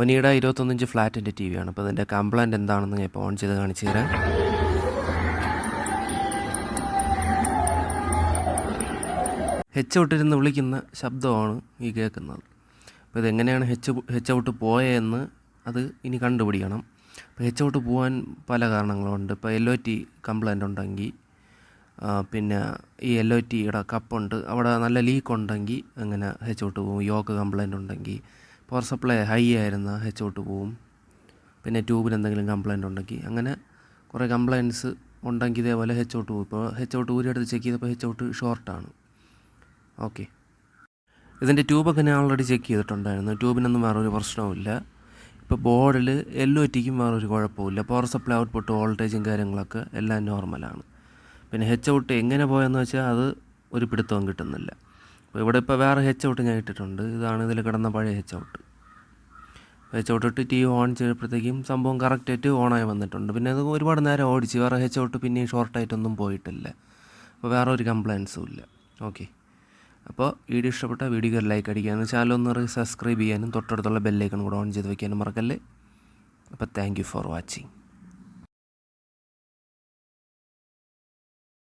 ഒനിയുടെ 21 inch ഫ്ലാറ്റിൻ്റെ T വിയാണ്. അപ്പോൾ ഇതിൻ്റെ complaint എന്താണെന്ന് ഞാൻ ഇപ്പോൾ ഓൺ ചെയ്ത് കാണിച്ചു തരാം. ഹെച്ച് ഔട്ടിരുന്ന് വിളിക്കുന്ന ശബ്ദമാണ് ഈ കേൾക്കുന്നത്. അപ്പോൾ ഇതെങ്ങനെയാണ് ഹെച്ച് ഔട്ട് പോയതെന്ന് അത് ഇനി കണ്ടുപിടിക്കണം. അപ്പോൾ ഹെച്ച് ഔട്ട് പോകാൻ പല കാരണങ്ങളുണ്ട്. ഇപ്പോൾ LOT കംപ്ലൈൻ്റ് ഉണ്ടെങ്കിൽ, പിന്നെ ഈ LOTയുടെ കപ്പുണ്ട് അവിടെ നല്ല ലീക്ക് ഉണ്ടെങ്കിൽ അങ്ങനെ ഹെച്ച് ഔട്ട് പോകും. യോക്ക് കംപ്ലൈൻ്റ് ഉണ്ടെങ്കിൽ, പവർ സപ്ലൈ ഹൈ ആയിരുന്ന ഹെച്ച് ഔട്ട് പോവും. പിന്നെ ട്യൂബിന് എന്തെങ്കിലും കംപ്ലൈൻ്റ് ഉണ്ടെങ്കിൽ, അങ്ങനെ കുറേ കംപ്ലൈൻറ്റ്സ് ഉണ്ടെങ്കിൽ ഇതേപോലെ ഹെച്ച് ഔട്ട് പോകും. ഇപ്പോൾ ഹെച്ച് ഔട്ട് ഊരിയെടുത്ത് ചെക്ക് ചെയ്തപ്പോൾ ഹെച്ച് ഔട്ട് ഷോർട്ടാണ്. ഓക്കെ, ഇതിൻ്റെ ട്യൂബൊക്കെ ഞാൻ ഓൾറെഡി ചെക്ക് ചെയ്തിട്ടുണ്ടായിരുന്നു. ട്യൂബിനൊന്നും വേറൊരു പ്രശ്നവുമില്ല. ഇപ്പോൾ ബോർഡിൽ LOTക്കും വേറൊരു കുഴപ്പമില്ല. പവർ സപ്ലൈ ഔട്ട്പുട്ട് വോൾട്ടേജും കാര്യങ്ങളൊക്കെ എല്ലാം നോർമലാണ്. പിന്നെ ഹെച്ച് ഔട്ട് എങ്ങനെ പോയെന്ന് വെച്ചാൽ അത് ഒരു പിടുത്തവും കിട്ടുന്നില്ല. അപ്പോൾ ഇവിടെ ഇപ്പോൾ വേറെ ഹെച്ച് ഔട്ട് ഞാൻ ഇട്ടിട്ടുണ്ട്. ഇതാണ് ഇതിൽ കിടന്ന പഴയ ഹെച്ച് ഔട്ട്. ഹെച്ച് ഔട്ട് ഇട്ട് TV ഓൺ ചെയ്തപ്പോഴത്തേക്കും സംഭവം കറക്റ്റായിട്ട് ഓണായി വന്നിട്ടുണ്ട്. പിന്നെ അത് ഒരുപാട് നേരം ഓടിച്ച് വേറെ ഹെച്ച് ഔട്ട് പിന്നെയും ഷോർട്ടായിട്ടൊന്നും പോയിട്ടില്ല. അപ്പോൾ വേറെ ഒരു കംപ്ലൈൻസും ഇല്ല. ഓക്കെ, അപ്പോൾ വീഡിയോ ഇഷ്ടപ്പെട്ട വീഡിയോക്ക് ലൈക്ക് അടിക്കാനും ചാനലൊന്ന് സബ്സ്ക്രൈബ് ചെയ്യാനും തൊട്ടടുത്തുള്ള ബെല്ലൈക്കൺ കൂടെ ഓൺ ചെയ്ത് വയ്ക്കാനും മറക്കല്ലേ. അപ്പോൾ താങ്ക് യു ഫോർ വാച്ചിങ്.